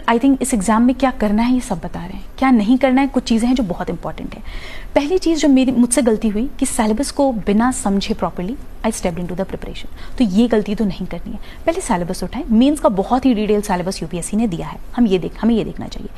I think इस exam में क्या करना है ये सब बता रहे हैं, क्या नहीं करना है कुछ चीज़ें हैं जो बहुत इंपॉर्टेंट है। पहली चीज़ जो मुझसे गलती हुई कि सिलेबस को बिना समझे properly I stepped into the preparation, तो ये गलती तो नहीं करनी है। पहले सिलेबस उठाएं, मेंस का बहुत ही डिटेल सिलेबस यूपीएससी ने दिया है, हमें ये देखना चाहिए,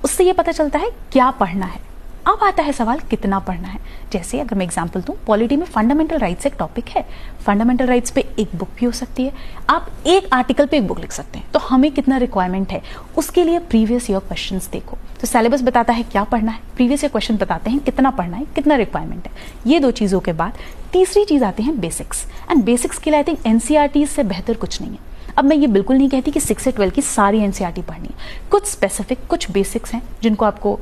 उससे ये पता चलता है क्या पढ़ना है। अब आता है सवाल कितना पढ़ना है। जैसे अगर मैं एग्जांपल दूं, पॉलिटी में फंडामेंटल राइट्स एक टॉपिक है, फंडामेंटल राइट्स पे एक बुक भी हो सकती है, आप एक आर्टिकल पे एक बुक लिख सकते हैं, तो हमें कितना रिक्वायरमेंट है उसके लिए प्रीवियस ईयर क्वेश्चंस देखो। तो सिलेबस बताता है क्या पढ़ना है, प्रीवियस ईयर क्वेश्चन बताते हैं कितना पढ़ना है, कितना रिक्वायरमेंट है। ये दो चीज़ों के बाद तीसरी चीज़ आती है बेसिक्स, एंड बेसिक्स के लिए आई थिंक एनसीईआरटी से बेहतर कुछ नहीं है। अब मैं ये बिल्कुल नहीं कहती कि 6 से 12 की सारी एनसीईआरटी पढ़नी है, कुछ स्पेसिफिक कुछ बेसिक्स हैं जिनको आपको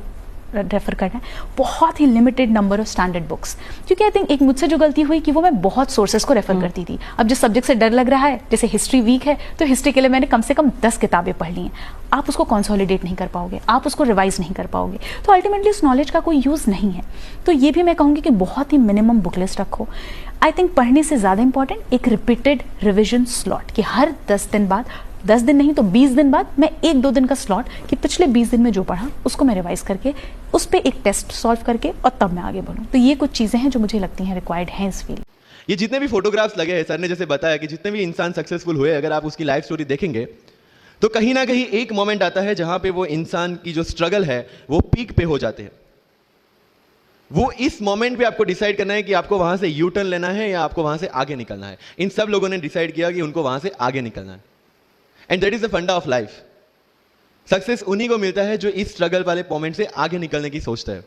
रेफर करना है, बहुत ही limited number of standard books. क्योंकि आई थिंक एक मुझसे जो गलती हुई कि वो मैं बहुत सोर्सेज को रेफर करती थी। अब जिस सब्जेक्ट से डर लग रहा है, जैसे हिस्ट्री वीक है तो हिस्ट्री के लिए मैंने कम से कम 10 किताबें पढ़ ली हैं, आप उसको कंसोलिडेट नहीं कर पाओगे, आप उसको रिवाइज नहीं कर पाओगे, तो अल्टीमेटली उस नॉलेज का कोई यूज़ नहीं है। तो ये भी मैं कहूँगी कि बहुत ही मिनिमम बुक लिस्ट रखो। आई थिंक पढ़ने से ज़्यादा इंपॉर्टेंट एक रिपीटेड रिविजन स्लॉट, कि हर 10 दिन बाद, 10 दिन नहीं तो 20 दिन बाद मैं 1-2 दिन का स्लॉट, कि पिछले 20 दिन में जो पढ़ा उसको मैं रिवाइज करके उस पर एक टेस्ट सॉल्व करके और तब मैं आगे बढ़ूँ। तो ये कुछ चीज़ें हैं जो मुझे लगती हैं रिक्वायर्ड हैं इस फील्ड। ये जितने भी फोटोग्राफ्स लगे हैं, सर ने जैसे बताया कि जितने भी इंसान सक्सेसफुल हुए, अगर आप उसकी लाइफ स्टोरी देखेंगे तो कहीं ना कहीं एक मोमेंट आता है जहां पे वो इंसान की जो स्ट्रगल है वो पीक पे हो जाते हैं। वो इस मोमेंट पे आपको डिसाइड करना है कि आपको वहां से यू टर्न लेना है या आपको वहां से आगे निकलना है। इन सब लोगों ने डिसाइड किया कि उनको वहां से आगे निकलना है, एंड दैट इज द फंडा ऑफ लाइफ। सक्सेस उन्हीं को मिलता है जो इस स्ट्रगल वाले मोमेंट से आगे निकलने की सोचता है।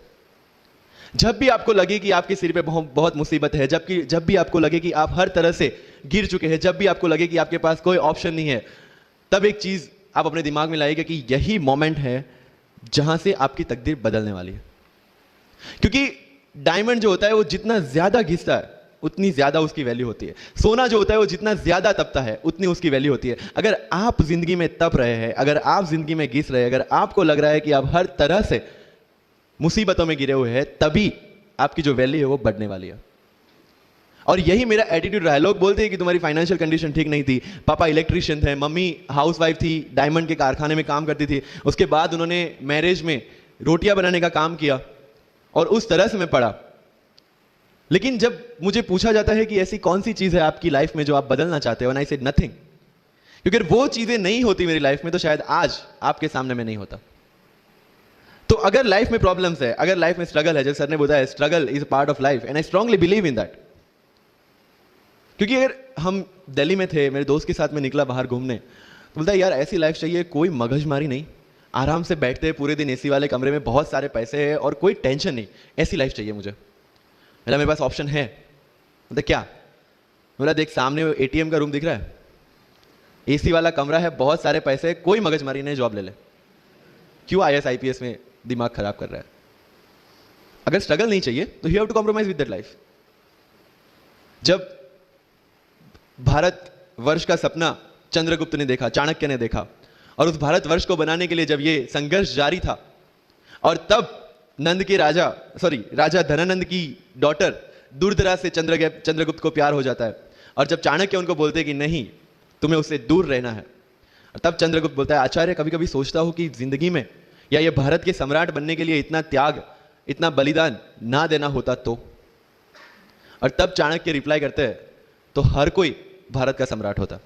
जब भी आपको लगे कि आपके सिर पे बहुत मुसीबत है, जब भी आपको लगे कि आप हर तरह से गिर चुके हैं, जब भी आपको लगे कि आपके पास कोई ऑप्शन नहीं है, तब एक चीज आप अपने दिमाग में लाइएगा कि यही मोमेंट है जहां से आपकी तकदीर बदलने वाली है। क्योंकि डायमंड जो होता है वो जितना ज्यादा घिसता है उतनी ज्यादा उसकी वैल्यू होती है। सोना जो होता है वो जितना ज्यादा तपता है उतनी उसकी वैल्यू होती है। अगर आप जिंदगी में तप रहे हैं, अगर आप जिंदगी में घिस रहे हैं, अगर आपको लग रहा है कि आप हर तरह से मुसीबतों में गिरे हुए हैं, तभी आपकी जो वैल्यू है वो बढ़ने वाली है। और यही मेरा एटीट्यूड रहा है। लोग बोलते हैं कि तुम्हारी फाइनेंशियल कंडीशन ठीक नहीं थी, पापा इलेक्ट्रिशियन थे, मम्मी हाउसवाइफ थी, डायमंड के कारखाने में काम करती थी, उसके बाद उन्होंने मैरिज में रोटियां बनाने का काम किया और उस तरह से मैं पढ़ा। लेकिन जब मुझे पूछा जाता है कि ऐसी कौन सी चीज है आपकी लाइफ में जो आप बदलना चाहते हो, एंड आई सेड नथिंग, क्योंकि वो चीजें नहीं होती मेरी लाइफ में तो शायद आज आपके सामने में नहीं होता। तो अगर लाइफ में प्रॉब्लम्स है, अगर लाइफ में स्ट्रगल है, जैसे सर ने बताया struggle is a part of life, and I strongly believe in that. क्योंकि अगर हम दिल्ली में थे, मेरे दोस्त के साथ में निकला बाहर घूमने, तो बोलता है यार ऐसी लाइफ चाहिए, कोई मगजमारी नहीं, आराम से बैठते हैं पूरे दिन एसी वाले कमरे में, बहुत सारे पैसे हैं और कोई टेंशन नहीं, ऐसी लाइफ चाहिए मुझे। मेरे पास ऑप्शन है। मतलब क्या? बोला देख सामने एटीएम का रूम दिख रहा है, एसी वाला कमरा है, बहुत सारे पैसे, कोई मगजमारी नहीं, जॉब ले ले। क्यों आईएएस आईपीएस में दिमाग खराब कर रहा है? अगर स्ट्रगल नहीं चाहिए तो you have to compromise with that life. जब भारत वर्ष का सपना चंद्रगुप्त ने देखा, चाणक्य ने देखा, और उस भारत वर्ष को बनाने के लिए जब ये संघर्ष जारी था, और तब राजा धनानंद की डॉटर दूरदराज से चंद्रगुप्त को प्यार हो जाता है, और जब चाणक्य उनको बोलते हैं कि नहीं तुम्हें उससे दूर रहना है, तब चंद्रगुप्त बोलता है आचार्य कभी कभी सोचता हूं कि जिंदगी में या ये भारत के सम्राट बनने के लिए इतना त्याग, इतना बलिदान ना देना होता तो। और तब चाणक्य रिप्लाई करते हैं तो हर कोई भारत का सम्राट होता।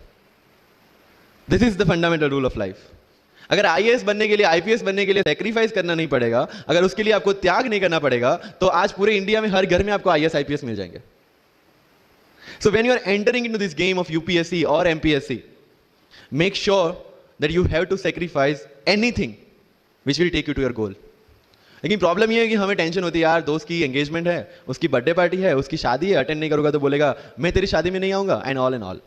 This is the fundamental rule of life. अगर आईएएस बनने के लिए, आईपीएस बनने के लिए सैक्रिफाइस करना नहीं पड़ेगा, अगर उसके लिए आपको त्याग नहीं करना पड़ेगा, तो आज पूरे इंडिया में हर घर में आपको आईएएस आईपीएस मिल जाएंगे। So when you are entering into this game of UPSC और MPSC, make sure that you have to sacrifice anything which will take you to your goal. लेकिन प्रॉब्लम यह है कि हमें टेंशन होती है, यार दोस्त की एंगेजमेंट है, उसकी बर्थडे पार्टी है, उसकी शादी है, अटेंड नहीं करूंगा तो बोलेगा मैं तेरी शादी में नहीं आऊंगा, एंड ऑल।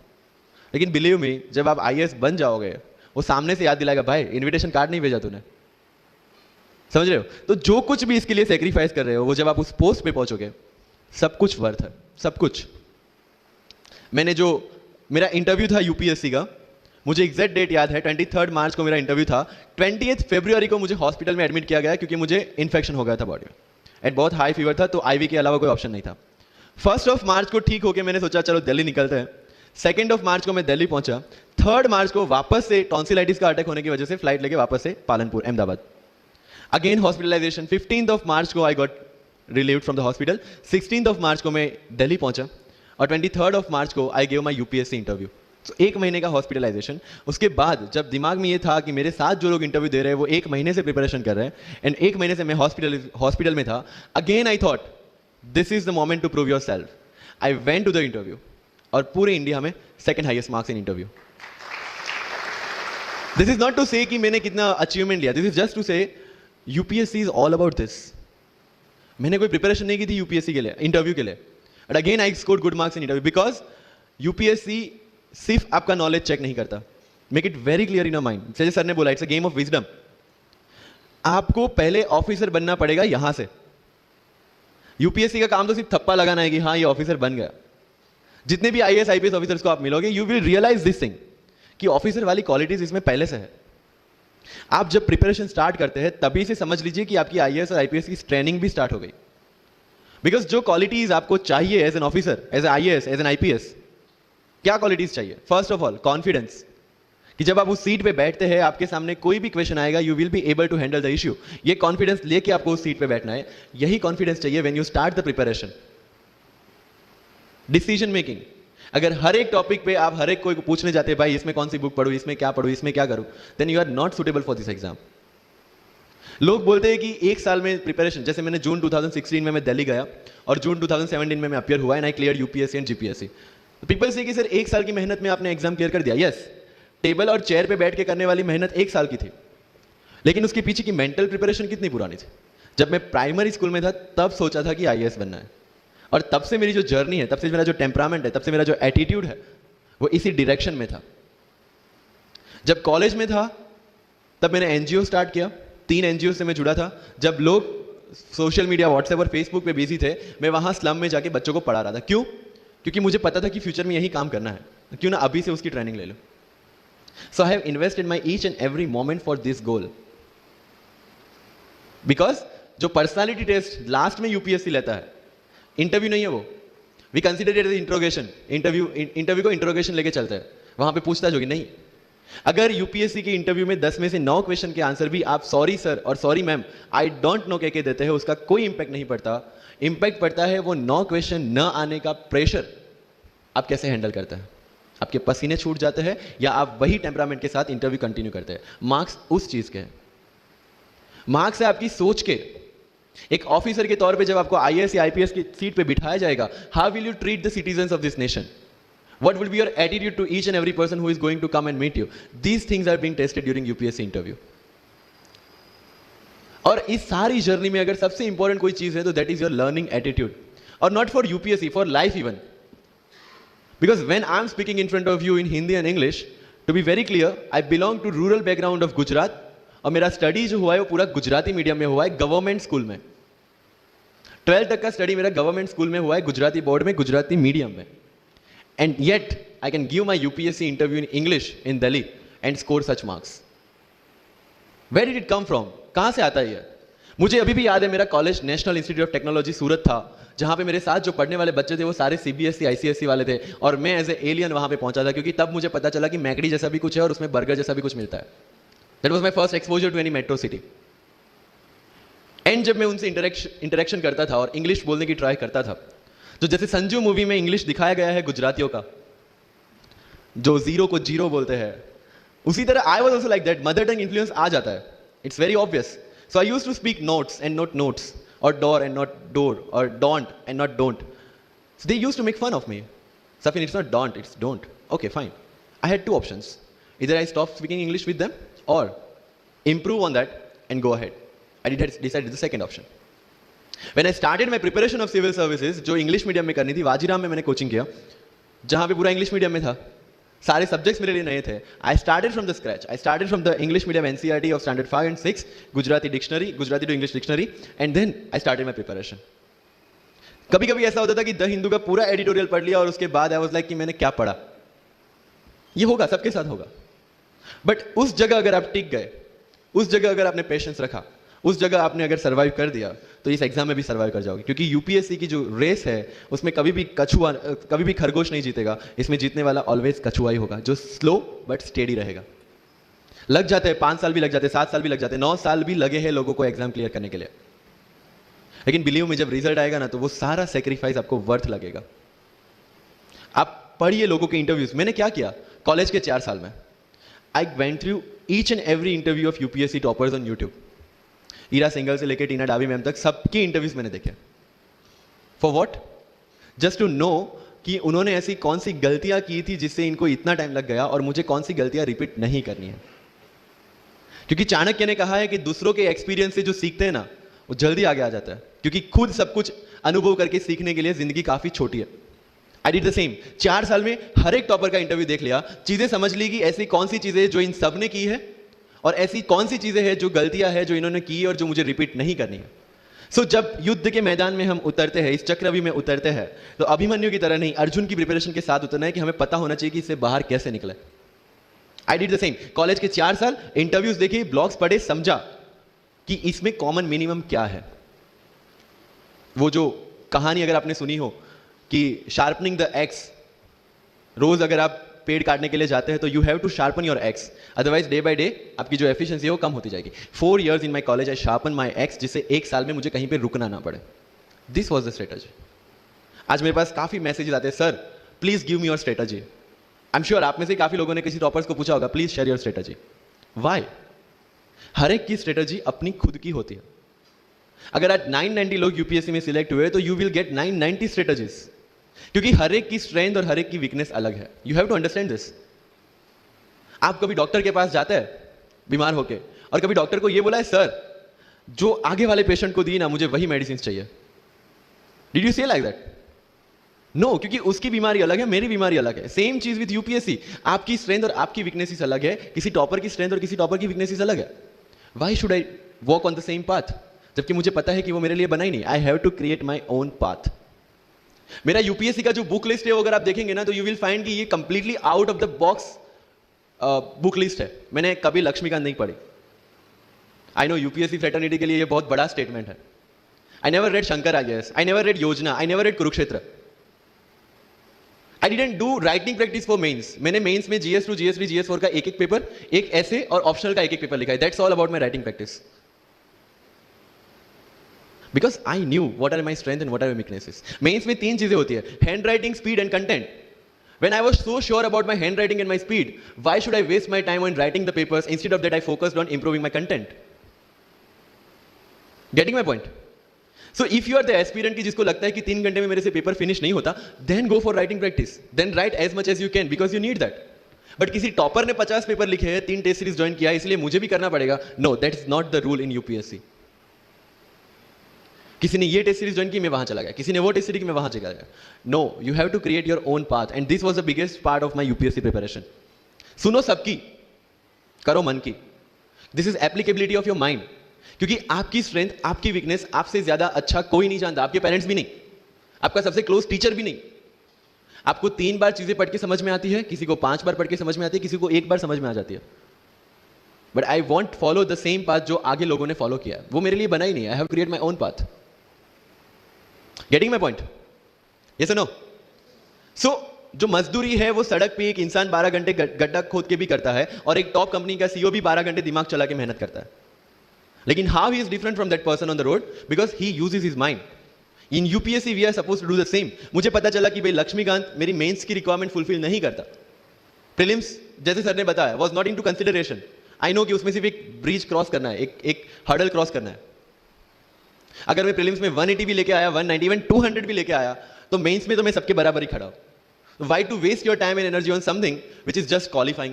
लेकिन बिलीव मी, जब आप आईएएस बन जाओगे, वो सामने से याद दिलाएगा भाई इनविटेशन कार्ड नहीं भेजा तूने। समझ रहे हो? तो जो कुछ भी इसके लिए सेक्रीफाइस कर रहे हो, वो जब आप उस पोस्ट पे पहुंचोगे, सब कुछ वर्थ है, सब कुछ। मेरा इंटरव्यू था यूपीएससी का, मुझे एग्जैक्ट डेट याद है, 23 मार्च को मेरा इंटरव्यू था। 20 फरवरी को मुझे हॉस्पिटल में एडमिट किया गया क्योंकि मुझे इन्फेक्शन हो गया था बॉडी में, एंड बहुत हाई फीवर था, तो आईवी के अलावा कोई ऑप्शन नहीं था। 1 मार्च को ठीक होकर मैंने सोचा चलो दिल्ली निकलते हैं। 2 मार्च को मैं दिल्ली पहुंचा। 3 मार्च को वापस से टॉन्सिलाइटिस का अटैक होने की वजह से फ्लाइट लेके वापस से Palanpur Ahmedabad, again hospitalization. 15th of March को I got relieved from the hospital. 16th of March को मैं दिल्ली पहुंचा और 23rd ऑफ मार्च को I gave my UPSC interview. तो 1 महीने का हॉस्पिटलाइजेशन। उसके बाद जब दिमाग में ये था कि मेरे साथ जो लोग इंटरव्यू दे रहे हैं वो 1 महीने से प्रिपरेशन कर रहे हैं एंड 1 महीने से मैं हॉस्पिटल में था, again I thought this is the moment to prove yourself. I went to the interview और पूरे इंडिया में 2nd highest marks in interview. This is not to say कि मैंने कितना अचीवमेंट लिया, this is just to say UPSC is all about this. मैंने कोई preparation नहीं की थी यूपीएससी के लिए, इंटरव्यू के लिए, but again I scored good marks in interview because UPSC सिर्फ आपका नॉलेज चेक नहीं करता। Make it very clear in your mind. जैसे सर ने बोला, it's a game of wisdom. आपको पहले ऑफिसर बनना पड़ेगा यहां से। यूपीएससी का काम तो सिर्फ थप्पा लगाना है कि हाँ ये ऑफिसर बन गया। जितने भी आईएएस आईपीएस ऑफिसर्स को आप मिलोगे, you will realise this thing कि ऑफिसर वाली क्वालिटीज इसमें पहले से है। आप जब प्रिपरेशन स्टार्ट करते हैं तभी से समझ लीजिए कि आपकी आईएएस और आईपीएस की ट्रेनिंग भी स्टार्ट हो गई। बिकॉज जो क्वालिटीज आपको चाहिए as an officer, as an IAS, as an IPS, क्या क्वालिटीज चाहिए? फर्स्ट ऑफ ऑल कॉन्फिडेंस, कि जब आप उस सीट पे बैठते हैं आपके सामने कोई भी क्वेश्चन आएगा you will be able to handle the issue. ये कॉन्फिडेंस लेके आपको उस सीट पे बैठना है। यही कॉन्फिडेंस चाहिए when you start the preparation. Decision making, अगर हर एक टॉपिक पे आप हर एक कोई को पूछने जाते हैं भाई इसमें कौन सी बुक पढ़ूं, इसमें क्या पढ़ूं, इसमें क्या करूं, then you are not suitable for this exam. लोग बोलते हैं कि 1 साल में प्रिपरेशन, जैसे मैंने जून 2016 में मैं दिल्ली गया और जून 2017 में मैं अपियर हुआ and I clear UPSC and GPSC. People से कि सर 1 साल की मेहनत में आपने एग्जाम क्लियर कर दिया। यस, टेबल और चेयर पे बैठ के करने वाली मेहनत 1 साल की थी, लेकिन उसके पीछे की मेंटल प्रिपरेशन कितनी पुरानी थी। जब मैं प्राइमरी स्कूल में था तब सोचा था कि आईएएस बनना है, और तब से मेरी जो जर्नी है, तब से मेरा जो टेम्परामेंट है, तब से मेरा जो एटीट्यूड है वो इसी डायरेक्शन में था। जब कॉलेज में था तब मैंने एनजीओ स्टार्ट किया, 3 एनजीओ से मैं जुड़ा था। जब लोग सोशल मीडिया, व्हाट्सएप और फेसबुक पे बिजी थे, मैं वहां स्लम में जाके बच्चों को पढ़ा रहा था। क्यों? क्योंकि मुझे पता था कि फ्यूचर में यही काम करना है, क्यों ना अभी से उसकी ट्रेनिंग ले लो। So I have invested my each and every moment for this goal. Because जो पर्सनालिटी टेस्ट लास्ट में यूपीएससी लेता है, इंटरव्यू नहीं है वो, we consider it as interrogation. Interview को इंट्रोगेशन लेके चलते हैं, वहां पे पूछताछ होगी नहीं। अगर यूपीएससी के इंटरव्यू में 10 में से 9 क्वेश्चन के आंसर भी आप सॉरी सर और sorry ma'am, I don't no कह के देते हैं, उसका कोई इंपैक्ट नहीं पड़ता। इंपैक्ट पड़ता है वो 9 क्वेश्चन न आने का प्रेशर आप कैसे हैंडल करते हैं। आपके पसीने छूट जाते हैं या आप वही टेम्परामेंट के साथ इंटरव्यू कंटिन्यू करते हैं। मार्क्स उस चीज के हैं। मार्क्स है आपकी सोच के। एक ऑफिसर के तौर पे जब आपको आईएएस या आईपीएस की सीट पे बिठाया जाएगा, how will you treat the citizens of this nation? What will be your attitude to each and every person who is going to come and meet you? These things are being tested during UPSC interview. और इस सारी journey में अगर सबसे important कोई चीज है तो that is your learning attitude, और not for UPSC, for life even. Because when I am speaking in front of you in Hindi and English, to be very clear, I belong to rural background of Gujarat, और मेरा study जो हुआ है वो पूरा Gujarati medium में हुआ है, गवर्नमेंट स्कूल में। 12th तक का स्टडी मेरा गवर्नमेंट स्कूल में हुआ है, गुजराती बोर्ड में, गुजराती मीडियम में। And yet, I can give my UPSC interview in English in Delhi and score such marks. Where did it come from? कहाँ से आता है ये? मुझे अभी भी याद है मेरा college national institute of technology Surat था, जहाँ पे मेरे साथ जो पढ़ने वाले बच्चे थे वो सारे सीबीएसई आईसीएसई वाले थे, और मैं एज ए एलियन वहाँ पे पहुँचा था, क्योंकि तब मुझे पता चला कि मैकडी जैसा भी कुछ है और उसमें बर्गर जैसा भी कुछ मिलता है। That was my first exposure to any metro city. And जब मैं उनसे इंटरेक्शन करता था और इंग्लिश बोलने की ट्राई करता था, तो जैसे संजू मूवी में इंग्लिश दिखाया गया है गुजरातियों का, जो जीरो को जीरो बोलते हैं, उसी तरह I was also like that. Mother tongue influence आ जाता है, it's very obvious. So I used to speak notes and not notes, और डोर एंड नॉट डोर, और don't and not don't. So they used to make fun of me. Safin, it's not don't, it's don't. Okay fine, I had 2 options, इधर I stop speaking English with them और improve on that and go ahead. I decided the second option. When I started my preparation of civil services, जो English medium में करनी थी, वाजीराम में मैंने coaching किया, जहाँ पे पूरा इंग्लिश मीडियम में था, सारे सब्जेक्ट्स मेरे लिए नए थे। I started from the scratch. I started from the English medium NCERT of standard 5 and 6, Gujarati dictionary, Gujarati to English dictionary, and then I started my preparation. कभी कभी ऐसा होता था कि द हिंदू का पूरा एडिटोरियल पढ़ लिया और उसके बाद आई वाज लाइक कि मैंने क्या पढ़ा। ये होगा, सबके साथ होगा। बट उस जगह अगर आप टिक गए, उस जगह अगर आपने पेशेंस रखा, उस जगह आपने अगर सर्वाइव कर दिया तो इस एग्जाम में भी सर्वाइव कर जाओगे, क्योंकि यूपीएससी की जो रेस है उसमें कभी भी खरगोश नहीं जीतेगा, इसमें जीतने वाला ऑलवेज कछुआ ही होगा, जो स्लो बट स्टेडी रहेगा। लग जाते हैं 5 साल भी लग जाते हैं, 7 साल भी लग जाते हैं, 9 साल भी लगे हैं लोगों को एग्जाम क्लियर करने के लिए, लेकिन बिलीव में जब रिजल्ट आएगा ना तो वो सारा सेक्रीफाइस आपको वर्थ लगेगा। आप पढ़िए लोगों के इंटरव्यूज। मैंने क्या किया कॉलेज के 4 साल में, I went through each and every interview of UPSC toppers on YouTube. Ira Singhal से लेकर टीना डावी मैम तक सबके इंटरव्यूज मैंने देखे। For what? Just to know कि उन्होंने ऐसी कौन सी गलतियां की थी जिससे इनको इतना टाइम लग गया, और मुझे कौन सी गलतियां रिपीट नहीं करनी है। क्योंकि चाणक्य ने कहा है कि दूसरों के एक्सपीरियंस से जो सीखते हैं ना वो जल्दी आगे आ जाता है, क्योंकि खुद सब कुछ अनुभव करके सीखने के लिए जिंदगी काफी छोटी है। I did the same. 4 साल में हर एक टॉपर का इंटरव्यू देख लिया, चीजें समझ ली कि ऐसी कौन सी चीजें जो इन सब ने की है और ऐसी कौन सी चीजें हैं जो गलतियां हैं जो इन्होंने की और जो मुझे रिपीट नहीं करनी है। सो जब युद्ध के मैदान में हम उतरते हैं, इस चक्रव्यूह में उतरते हैं, तो अभिमन्यु की तरह नहीं, अर्जुन की प्रिपरेशन के साथ उतरना है कि हमें पता होना चाहिए कि इससे बाहर कैसे निकले। I did the same. College के 4 साल इंटरव्यूज देखे, ब्लॉग्स पढ़े, समझा कि इसमें कॉमन मिनिमम क्या है। वो जो कहानी अगर आपने सुनी हो कि शार्पनिंग द एक्स, रोज अगर आप पेड़ काटने के लिए जाते हैं तो you have to sharpen your axe, otherwise day by day आपकी जो एफिशिएंसी है वो कम होती जाएगी। 4 years in my college I sharpen my x, जिससे 1 साल में मुझे कहीं पे रुकना ना पड़े। This was the strategy. आज मेरे पास काफी मैसेजेस आते हैं, sir please give me your strategy. I am sure आप में से काफी लोगों ने किसी टॉपर्स को पूछा होगा, please share your strategy. Why? हर एक की स्ट्रेटजी अपनी खुद की होती है। अगर आज 990 लोग यूपीएससी में सिलेक्ट हुए तो यू विल गेट 990 स्ट्रेटजीज, क्योंकि हर एक की स्ट्रेंथ और हर एक की वीकनेस अलग है। You have to understand this. आप कभी डॉक्टर के पास जाते हैं बीमार होके, और कभी डॉक्टर को यह बोला है, सर जो आगे वाले पेशेंट को दी ना मुझे वही मेडिसिन चाहिए। डिड यू से लाइक दैट? नो, क्योंकि उसकी बीमारी अलग है, मेरी बीमारी अलग है। सेम चीज विद यूपीएससी। आपकी स्ट्रेंथ और आपकी वीकनेसेस अलग है, किसी टॉपर की स्ट्रेंथ और किसी टॉपर की वीकनेसेस अलग है। Why should I walk on the same path, जबकि मुझे पता है कि वो मेरे लिए बना ही नहीं। I have to create my own path. मेरा यूपीएससी का जो बुक लिस्ट है वो अगर आप देखेंगे ना तो यू विल फाइंड कि ये completely out of the box book list है। मैंने कभी लक्ष्मीकांत नहीं पढ़ी। आई नो यूपीएससी फ्रेटर्निटी के लिए ये बहुत बड़ा स्टेटमेंट है। I never read Shankar IAS, I never read Yojana, I never read Kurukshetra. I didn't do writing practice for mains. मैंने मेंस में GS2, GS3, GS4 का एक पेपर, एक ऐसे और ऑप्शनल का एक पेपर लिखा है। That's all about my writing practice. Because I knew what are my strengths and what are my weaknesses. Mains में 3 चीजें होती है, handwriting, speed and content. When I was so sure about my handwriting and my speed, why should I waste my time on writing the papers? Instead of that, I focused on improving my content. Getting my point? So if you are the aspirant की जिसको लगता है कि 3 घंटे में मेरे से paper finish नहीं होता, then go for writing practice. Then write as much as you can because you need that. But किसी टॉपर ने 50 पेपर लिखे हैं, 3 टेस्ट सीरीज ज्वाइन किया, इसलिए मुझे भी करना पड़ेगा। No, that is not the rule in UPSC. किसी ने ये टेस्ट सीरीज ज्वाइन की, मैं वहां चला गया, किसी ने वो टेस्ट सीरीज की, मैं वहां चला गया। No, you have to create your own path and this was the biggest part of my UPSC preparation. सुनो सबकी, करो मन की। This is applicability of your mind, क्योंकि आपकी स्ट्रेंथ, आपकी वीकनेस आपसे ज्यादा अच्छा कोई नहीं जानता। आपके पेरेंट्स भी नहीं, आपका सबसे क्लोज टीचर भी नहीं। आपको 3 बार चीजें पढ़ के समझ में आती है, किसी को 5 बार पढ़ के समझ में आती है, किसी को 1 बार समझ में आ जाती है। But I want follow the same path जो आगे लोगों ने फॉलो किया। वो मेरे लिए बना ही नहीं। I have create my own path. Getting my point? Yes or no? So, जो मजदूरी है वो सड़क पे एक इंसान 12 घंटे गड्ढा खोद के भी करता है, और एक टॉप कंपनी का सीईओ भी 12 घंटे दिमाग चला के मेहनत करता है। लेकिन how he is different from that person on the road? Because he uses his mind. In UPSC we are supposed to do the same. मुझे पता चला कि भाई लक्ष्मीकांत मेरी मेंस की रिक्वायरमेंट फुलफिल नहीं करता। प्रीलिम्स जैसे सर ने बताया was not into consideration. I know कि उसमें सिर्फ एक ब्रिज क्रॉस करना है, एक हर्डल क्रॉस करना है। अगर मैं प्रीलिम्स में 180 भी लेके आया, 190, इवन 200 भी लेके आया, तो मेंस में तो मैं सबके बराबर ही खड़ा हूं। Why to waste your time and energy on something which is just qualifying?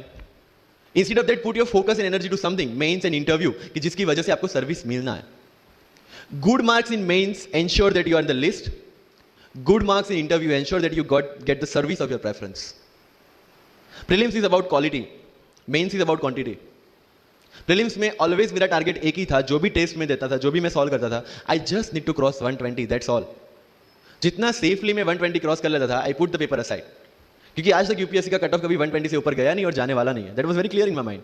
Instead of that, put your focus and energy to something, mains and interview, कि जिसकी वजह से आपको सर्विस मिलना है। Good marks in mains ensure that you are on the list. Good marks in interview ensure that you get the service of your preference. Prelims is about quality, mains is about quantity. Prelims में always मेरा target एक ही था, जो भी test में देता था, जो भी मैं सॉल्व करता था, I just need to cross 120, that's all. जितना सेफली मैं 120 क्रॉस कर लेता था, I put the paper aside, क्योंकि आज तक यूपीएससी का कट ऑफ कभी 120 से ऊपर गया नहीं और जाने वाला नहीं है। That was very clear in my mind.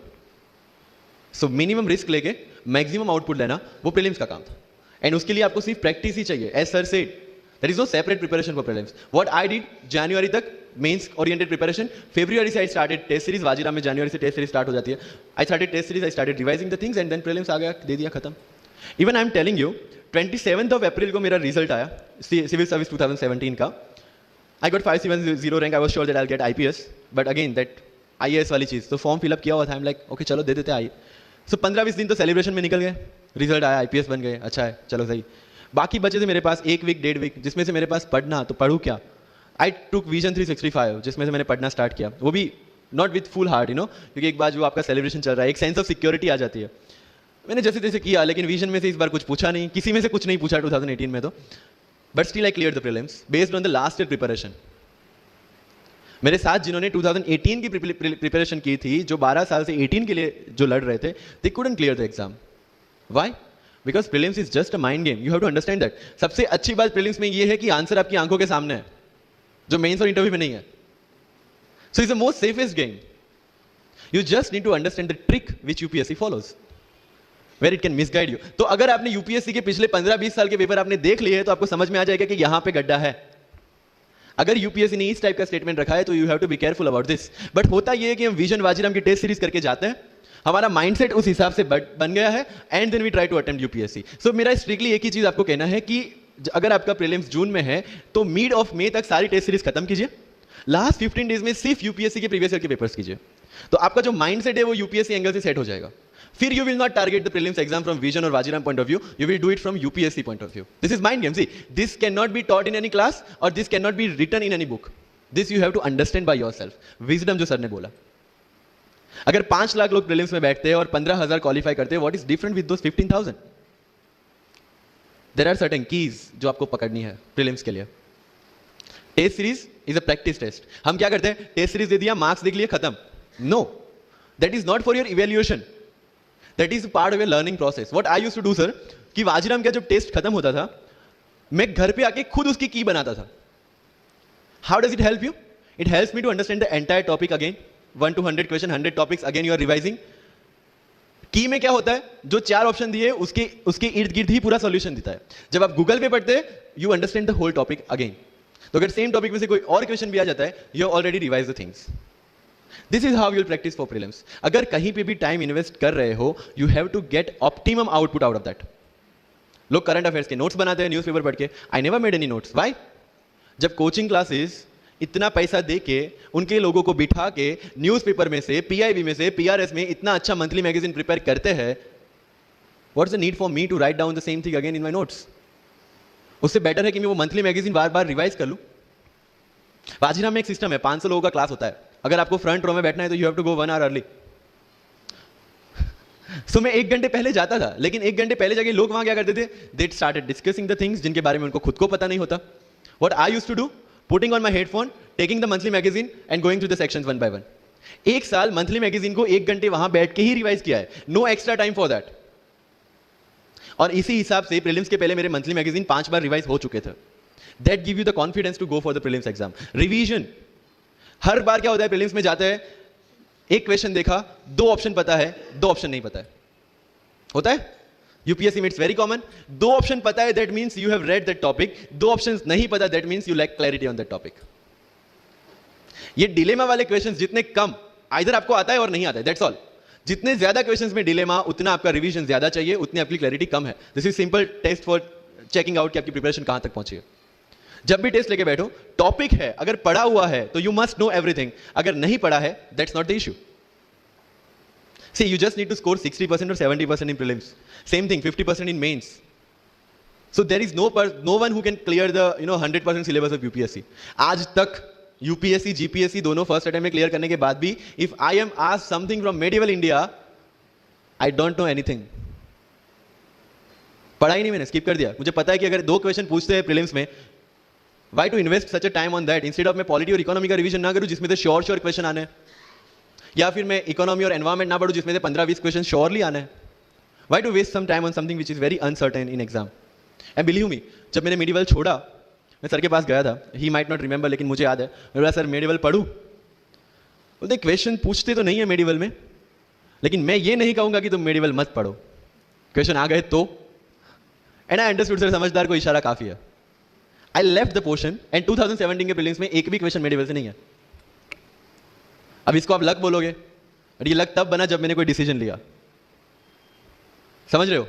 So minimum risk लेके मैक्सिमम आउटपुट लेना वो प्रीलिम्स का काम था, एंड उसके लिए आपको सिर्फ प्रैक्टिस ही चाहिए. As sir said, there is no separate preparation for prelims. What I did, जनवरी तक मेंस ओरिएंटेड प्रिपरेशन, फरवरी से I started test series. Vajiram में जनवरी से टेस्ट सीरीज स्टार्ट हो जाती है. I started test series, I started revising the things, and then prelims आ गया, दे दिया, खत्म. Even I am telling you, 27th of April को मेरा रिजल्ट आया सिविल सर्विस 2017 का. I got 570 rank. I was sure that I will get IPS, but again that IAS वाली चीज़, तो फॉर्म फिलअप किया हुआ था. आई एम लाइक ओके चलो दे देते आई. सो 15-20 दिन तो सेलिब्रेशन में निकल गए. रिजल्ट आया, IPS बन गए, अच्छा है, चलो सही. बाकी बचे थे मेरे पास 1 वीक 1.5 वीक, जिसमें से मेरे पास पढ़ना, तो पढ़ूँ क्या. आई टुक विजन 365, जिसमें से मैंने पढ़ना स्टार्ट किया, वो भी नॉट विथ फुल हार्ट क्योंकि एक बार जो आपका सेलिब्रेशन चल रहा है, एक सेंस ऑफ सिक्योरिटी आ जाती है. मैंने जैसे तैसे किया, लेकिन विजन में से इस बार कुछ पूछा नहीं, किसी में से कुछ नहीं पूछा 2018 में तो. But still I clear the prelims based on the last year preparation. मेरे साथ जिन्होंने 2018 की प्रिपरेशन की थी, जो 12 साल से 18 के लिए जो लड़ रहे थे, they couldn't clear the exam. Why? Because prelims is just a mind game. You have to understand that. सबसे अच्छी बात प्रीलिम्स में ये है कि आंसर आपकी आंखों के सामने है, जो मेंस और इंटरव्यू में नहीं है. So it's the most safest game. You just need to understand the trick which UPSC follows, where it can misguide you. तो अगर आपने यूपीएससी के पिछले 15-20 साल के पेपर आपने देख लिए हैं, तो आपको समझ में आ जाएगा कि यहां पे गड्ढा है. अगर यूपीएससी ने इस टाइप का स्टेटमेंट रखा है, तो you have to be careful about this. But होता यह है कि हम विजन वाजीराम की टेस्ट सीरीज करके जाते हैं, हमारा माइंडसेट उस हिसाब से बन गया है, and then we try to attempt UPSC. So मेरा स्ट्रिक्टली एक ही चीज आपको कहना है कि अगर आपका प्रीलिम्स जून में है, तो मिड ऑफ मई तक सारी टेस्ट सीरीज खत्म कीजिए. लास्ट 15 डेज में सिर्फ यूपीएससी के प्रीवियस ईयर के पेपर्स कीजिए. तो आपका जो माइंडसेट है वो यूपीएससी एंगल से सेट हो जाएगा. फिर you will not target the prelims exam from Vision or Vajiram point of view. You will do it from UPSC point of view. This is mind game. See, this cannot be taught in any class or this cannot be written in any book. This you have to understand by yourself. Wisdom जो sir ने बोला. अगर 5 लाख लोग prelims में बैठते हैं और 15,000 qualify करते हैं, what is different with those 15,000? There are certain keys जो आपको पकड़नी है prelims के लिए. Test series is a practice test. हम क्या करते हैं? Test series दे दिया, marks देख लिए, खत्म. No, that is not for your evaluation. That is part of a learning process. What I used to do, sir, कि वाजीराम का जब टेस्ट खत्म होता था, मैं घर पे आके खुद उसकी की बनाता था. How does it help you? It helps me to understand the entire topic again. 1 to 100 question, 100 topics. Again, you are revising. की में क्या होता है? जो 4 ऑप्शन दिए उसके इर्द गिर्द ही पूरा सॉल्यूशन देता है. जब आप गूगल पे पढ़ते हैं, you understand the whole topic again. तो अगर सेम टॉपिक में से कोई और क्वेश्चन भी आ जाता है, you have already revised the things. This is how you'll practise for prelims. अगर कहीं पे भी टाइम इन्वेस्ट कर रहे हो, you have to get optimum output out of that. लोग करंट अफेयर्स के नोट्स बनाते हैं न्यूज़पेपर पढ़ के. I never made any notes. Why? जब कोचिंग क्लासेस इतना पैसा दे के उनके लोगों को बिठा के न्यूज़पेपर में से, PIB में से, PRS में इतना अच्छा मंथली मैगजीन प्रिपेयर करते हैं, what is the need for me to write down the same thing again in my notes? उससे बेटर है कि मैं वो मंथली मैगजीन बार बार रिवाइज कर लूँ. वाजीराम में एक सिस्टम है, 500 लोगों का क्लास होता है. अगर आपको फ्रंट रो में बैठना है तो you have to go 1 hour early. So मैं 1 घंटे पहले जाता था, लेकिन 1 घंटे पहले जाके लोग वहां क्या करते थे? They started discussing the things जिनके बारे में उनको खुद को पता नहीं होता. What I used to do, putting on my headphone, taking the monthly magazine and going through the sections one by one. 1 साल मंथली मैगजीन को 1 घंटे वहां बैठ के ही रिवाइज किया है. No extra time for that. और इसी हिसाब से प्रीलिम्स के पहले मेरे मंथली मैगजीन 5 बार रिवाइज हो चुके थे. That give you the confidence to go for the prelims exam. Revision. हर बार क्या होता है प्रीलिम्स में जाते हैं, एक क्वेश्चन देखा, 2 ऑप्शन पता है, 2 ऑप्शन नहीं पता है. होता है यूपीएससी में, इट्स वेरी कॉमन. 2 ऑप्शन पता है, that means you have read that topic. 2 options नहीं पता, that means you lack clarity on that topic. ये डिलेमा वाले क्वेश्चंस जितने कम, आइदर आपको आता है और नहीं आता है, दैट्स ऑल. जितने ज्यादा क्वेश्चंस में डिलेमा, उतना आपका रिवीजन ज्यादा चाहिए, उतनी आपकी क्लैरिटी कम है. This is simple test for checking out कि आपकी प्रिपरेशन कहां तक पहुंची है. जब भी टेस्ट लेके बैठो, टॉपिक है, अगर पढ़ा हुआ है तो यू मस्ट नो एवरीथिंग. अगर नहीं पढ़ा है, that's not the issue. See, you just need to score 60% और 70% in prelims. Same thing 50% in mains. So there is no one who can clear the 100% syllabus of UPSC. आज तक UPSC, GPSC दोनों first attempt में clear करने के बाद भी, if I am asked something from medieval India, I don't know anything. पढ़ा ही नहीं, मैंने स्किप कर दिया. मुझे पता है कि अगर 2 क्वेश्चन पूछते हैं प्रीलिम्स में, why to invest such a time on that instead of मैं पॉलिटी और इकोनॉमी का रिवीजन ना करूं जिसमें से श्योर क्वेश्चन आने हैं, या फिर मैं इकोनॉमी और एनवायरमेंट ना पढ़ूं जिसमें से 15-20 क्वेश्चन श्योरली आने हैं. why to waste some time on something which is very uncertain in exam? and believe me, जब मैंने मेडिवल छोड़ा, मैं सर के पास गया था. he might not remember, लेकिन मुझे याद है. मैं बोला, सर मेडिवल पढ़ूं? बोलते क्वेश्चन पूछते तो नहीं है मेडिवल में, लेकिन मैं ये नहीं कहूंगा कि तुम मेडिवल मत पढ़ो। क्वेश्चन आ गए तो, एंड आई अंडरस्टूड सर, समझदार को इशारा काफी है। I left the portion and 2017 के प्रीलिम्स में एक भी क्वेश्चन मेडिवल से नहीं है। अब इसको आप लक बोलोगे, और ये लक तब बना जब मैंने कोई डिसीजन लिया। समझ रहे हो,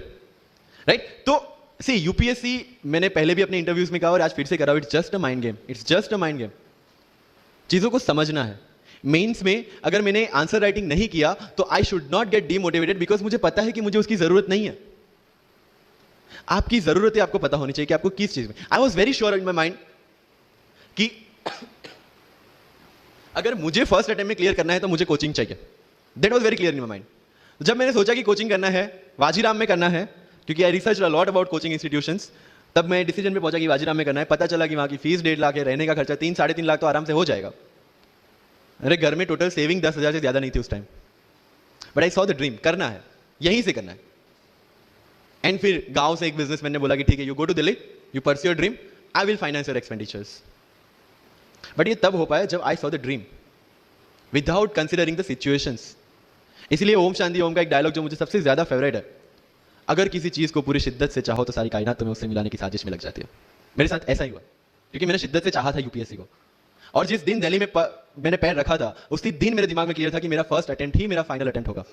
राइट? तो सी यूपीएससी मैंने पहले भी अपने इंटरव्यूज में कहा और आज फिर से करा, it's just a mind game, it's just a mind game. चीजों को समझना है। मेंस में अगर मैंने आंसर राइटिंग नहीं किया तो I should not gate demotivated, because मुझे पता है कि मुझे उसकी जरूरत नहीं है। आपकी जरूरत है, आपको पता होनी चाहिए कि आपको किस चीज में। I was very sure in my mind कि अगर मुझे फर्स्ट अटेम्प्ट में क्लियर करना है तो मुझे कोचिंग चाहिए। That was very clear in my mind. जब मैंने सोचा कि कोचिंग करना है, वाजीराम में करना है, क्योंकि I research a lot about coaching institutions, तब मैं डिसीजन पे पहुंचा कि वाजीराम में करना है। पता चला कि वहां की फीस 1.5 लाख है, रहने का खर्चा 3-3.5 लाख तो आराम से हो जाएगा। अरे घर में टोटल सेविंग 10,000 से ज्यादा नहीं थी उस time, but I saw the dream, करना है, यहीं से करना है। एंड फिर गांव से एक बिजनेसमैन ने बोला कि ठीक है, you go to Delhi, you pursue your dream, I will finance your expenditures. But ये तब हो पाया जब I saw the dream without considering the situations. इसलिए ओम शांति ओम का एक डायलॉग जो मुझे सबसे ज्यादा फेवरेट है, अगर किसी चीज को पूरी शिद्दत से चाहो तो सारी कायनात तुम्हें उससे मिलाने की साजिश में लग जाती है। मेरे साथ ऐसा ही हुआ, क्योंकि मैंने शिद्दत से चाहा था यूपीएससी को, और जिस दिन दिल्ली में मैंने पैर रखा था उसी दिन मेरे दिमाग में क्लियर था कि मेरा फर्स्ट अटेम्प्ट ही मेरा फाइनल अटेम्प्ट होगा।